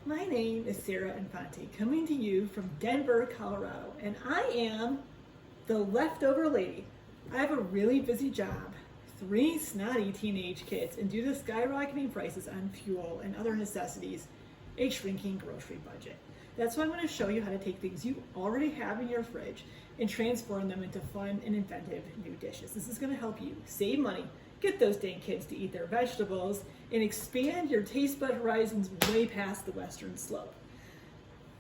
My name is Sarah Infante, coming to you from Denver, Colorado, and I am the leftover lady. I have a really busy job, 3 snotty teenage kids, and due to skyrocketing prices on fuel and other necessities, a shrinking grocery budget. That's why I'm going to show you how to take things you already have in your fridge and transform them into fun and inventive new dishes. This is going to help you save money, get those dang kids to eat their vegetables, and expand your taste bud horizons way past the western slope.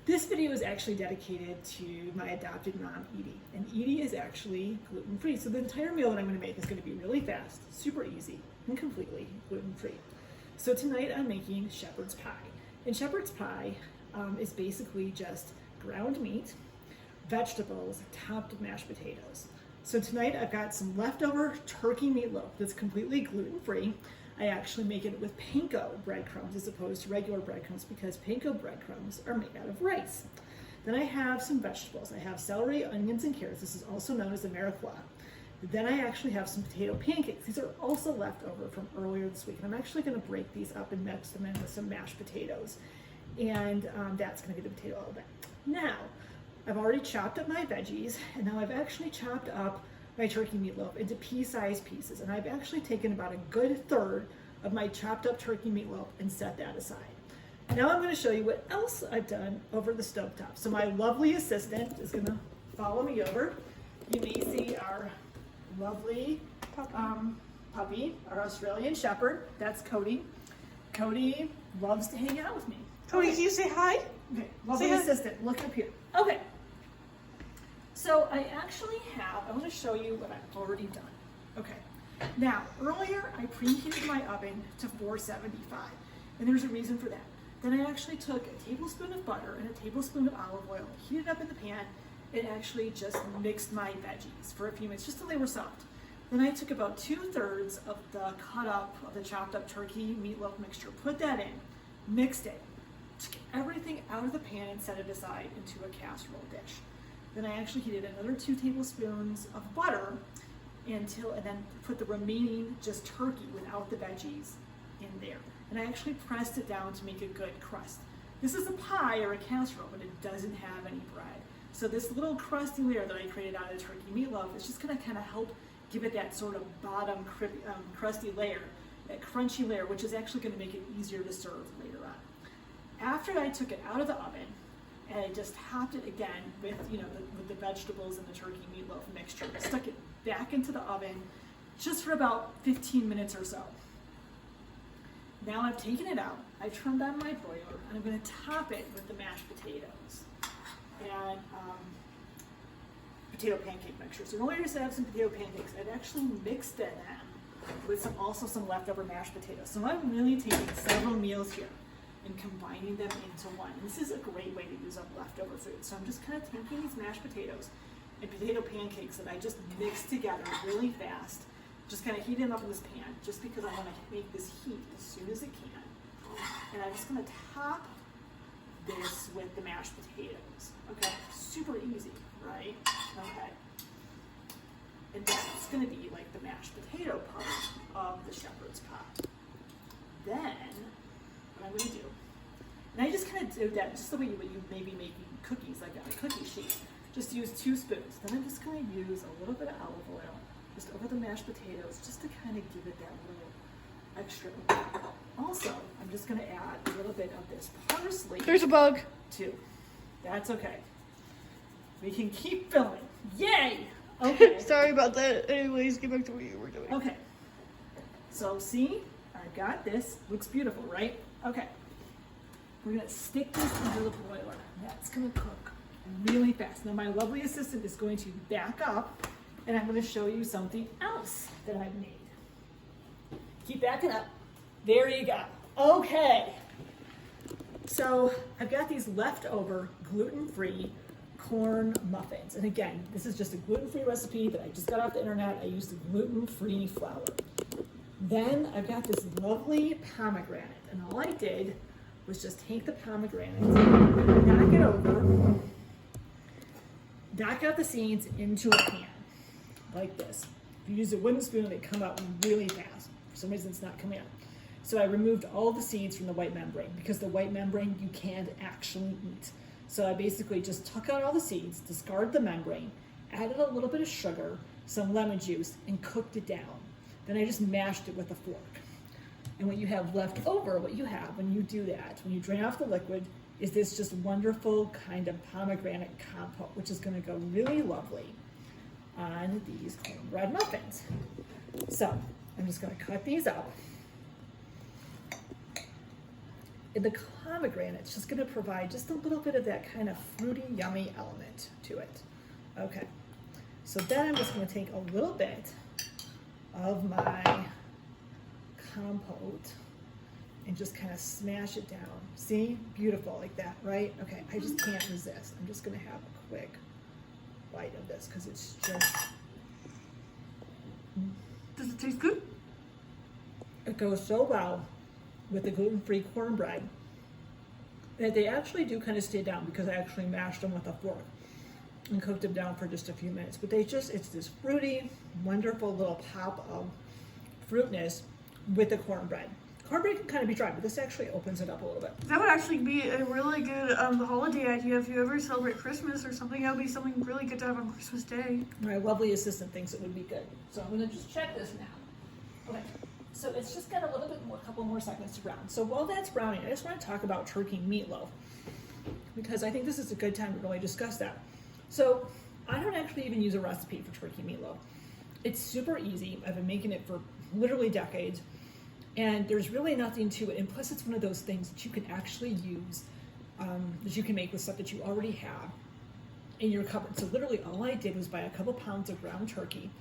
This video is actually dedicated to my adopted mom, Edie, and Edie is actually gluten-free. So the entire meal that I'm going to make is going to be really fast, super easy, and completely gluten-free. So tonight I'm making shepherd's pie. And shepherd's pie is basically just ground meat, vegetables, topped with mashed potatoes. So tonight I've got some leftover turkey meatloaf that's completely gluten-free. I actually make it with panko breadcrumbs as opposed to regular breadcrumbs because panko breadcrumbs are made out of rice. Then I have some vegetables. I have celery, onions, and carrots. This is also known as Americula. Then I actually have some potato pancakes. These are also left over from earlier this week. And I'm actually going to break these up and mix them in with some mashed potatoes. And that's going to be the potato element. Now, I've already chopped up my veggies, and now I've actually chopped up my turkey meatloaf into pea-sized pieces. And I've actually taken about a good third of my chopped up turkey meatloaf and set that aside. Now I'm going to show you what else I've done over the stovetop. So my lovely assistant is going to follow me over. You may see our lovely puppy, our Australian Shepherd. That's Cody. Cody loves to hang out with me. Cody, can you say hi? Okay, lovely assistant, look up here. Okay. So I actually have, I want to show you what I've already done. Okay. Now, earlier I preheated my oven to 475, and there's a reason for that. Then I actually took a tablespoon of butter and a tablespoon of olive oil, heated up in the pan, and actually just mixed my veggies for a few minutes, just till they were soft. Then I took about 2/3 of the cut up, of the chopped up turkey meatloaf mixture, put that in, mixed it, took everything out of the pan and set it aside into a casserole dish. Then I actually heated another 2 tablespoons of butter and then put the remaining just turkey without the veggies in there. And I actually pressed it down to make a good crust. This is a pie or a casserole, but it doesn't have any bread. So this little crusty layer that I created out of the turkey meatloaf is just gonna kind of help give it that sort of bottom crusty layer, that crunchy layer, which is actually gonna make it easier to serve later on. After I took it out of the oven, and I just topped it again with, with the vegetables and the turkey meatloaf mixture, stuck it back into the oven just for about 15 minutes or so. Now I've taken it out, I've turned on my broiler, and I'm going to top it with the mashed potatoes and potato pancake mixture. So in order to have some potato pancakes, I've actually mixed them with also some leftover mashed potatoes. So I'm really taking several meals here and combining them into one. And this is a great way to use up leftover food. So I'm just kind of taking these mashed potatoes and potato pancakes that I just mixed together really fast, just kind of heating them up in this pan, just because I want to make this heat as soon as it can. And I'm just going to top this with the mashed potatoes. Okay, super easy, right? Okay. And that's going to be like the mashed potato part of the shepherd's pie. Then, what I'm going to do, and I just kind of do that just the way you would may be making cookies, like on a cookie sheet. Just use 2 spoons. Then I'm just going to use a little bit of olive oil just over the mashed potatoes, just to kind of give it that little extra. Also, I'm just going to add a little bit of this parsley. There's a bug. Too. That's okay. We can keep filming. Yay! Okay. Sorry about that. Anyways, get back to what you were doing. Okay. So see, I got this. Looks beautiful, right? Okay. We're gonna stick this into the broiler. That's gonna cook really fast. Now my lovely assistant is going to back up, and I'm gonna show you something else that I've made. Keep backing up. There you go. Okay. So I've got these leftover gluten-free corn muffins. And again, this is just a gluten-free recipe that I just got off the internet. I used the gluten-free flour. Then I've got this lovely pomegranate, and all I did was just take the pomegranate, knock it over, knock out the seeds into a pan, like this. If you use a wooden spoon, they come out really fast. For some reason, it's not coming out. So I removed all the seeds from the white membrane because the white membrane you can't actually eat. So I basically just took out all the seeds, discarded the membrane, added a little bit of sugar, some lemon juice, and cooked it down. Then I just mashed it with a fork. And what you have left over, what you have when you do that, when you drain off the liquid, is this just wonderful kind of pomegranate compote, which is going to go really lovely on these cornbread muffins. So I'm just going to cut these up. And the pomegranate's just going to provide just a little bit of that kind of fruity, yummy element to it. Okay, so then I'm just going to take a little bit of my compote and just kind of smash it down. See? Beautiful like that, right? Okay, I just can't resist. I'm just going to have a quick bite of this because it's just... Does it taste good? It goes so well with the gluten-free cornbread that they actually do kind of stay down because I actually mashed them with a fork and cooked them down for just a few minutes. But they just, it's this fruity, wonderful little pop of fruitness with the cornbread. Cornbread can kind of be dry, but this actually opens it up a little bit. That would actually be a really good holiday idea if you ever celebrate Christmas or something. That would be something really good to have on Christmas Day. My lovely assistant thinks it would be good. So I'm going to just check this now. Okay, so it's just got a little bit more, a couple more seconds to brown. So while that's browning, I just want to talk about turkey meatloaf because I think this is a good time to really discuss that. So I don't actually even use a recipe for turkey meatloaf. It's super easy. I've been making it for literally decades. And there's really nothing to it. And plus it's one of those things that you can actually use, that you can make with stuff that you already have in your cupboard. So literally all I did was buy a couple pounds of ground turkey.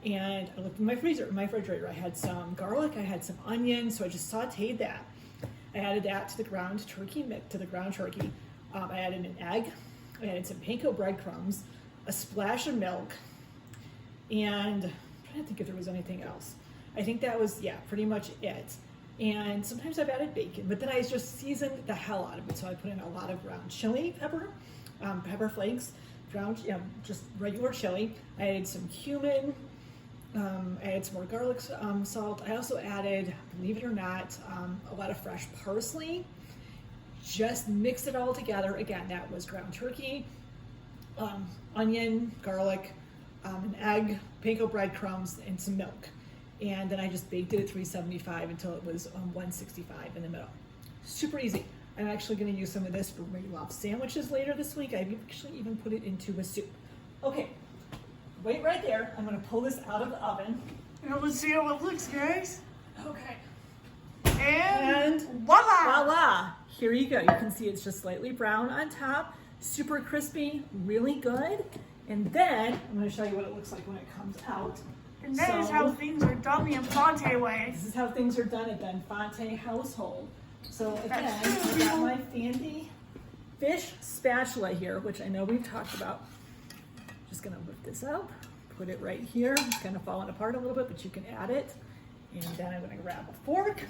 And I looked in my refrigerator. I had some garlic, I had some onion, so I just sauteed that. I added that to the ground turkey. I added an egg, I added some panko breadcrumbs, a splash of milk, and I'm trying to think if there was anything else. I think that was, yeah, pretty much it. And sometimes I've added bacon, but then I just seasoned the hell out of it. So I put in a lot of ground chili pepper, pepper flakes, ground, just regular chili. I added some cumin. I added some more garlic salt. I also added, believe it or not, a lot of fresh parsley. Just mixed it all together. Again, that was ground turkey, onion, garlic, an egg, panko breadcrumbs, and some milk. And then I just baked it at 375 until it was 165 in the middle. Super easy. I'm actually going to use some of this for Meatloaf sandwiches later this week. I've actually even put it into a soup. Okay, wait right there. I'm going to pull this out of the oven. Now let's see how it looks, guys. Okay. And voila! Voila! Here you go. You can see it's just slightly brown on top. Super crispy, really good. And then I'm going to show you what it looks like when it comes out. And that is how things are done the Infante way. This is how things are done at the Infante household. So again, I've got my fancy fish spatula here, which I know we've talked about. Just gonna lift this up, put it right here. It's kind of falling apart a little bit, but you can add it. And then I'm gonna grab a fork.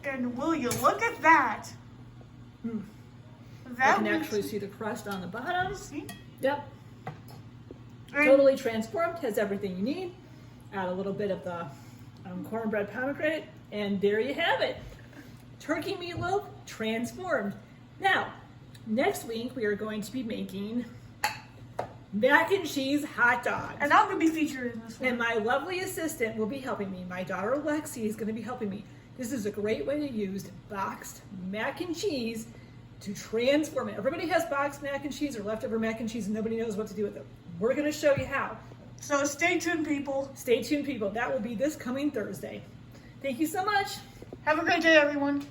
And will you look at that? I can actually see the crust on the bottom. See? Yep. And Totally transformed, has everything you need. Add a little bit of the cornbread pomegranate, and there you have it. Turkey meatloaf transformed. Now, next week we are going to be making mac and cheese hot dogs. And I'm going to be featured in this one. And my lovely assistant will be helping me. My daughter Lexi is going to be helping me. This is a great way to use boxed mac and cheese to transform it. Everybody has boxed mac and cheese or leftover mac and cheese and nobody knows what to do with it. We're going to show you how. So stay tuned, people. Stay tuned, people. That will be this coming Thursday. Thank you so much. Have a great day, everyone.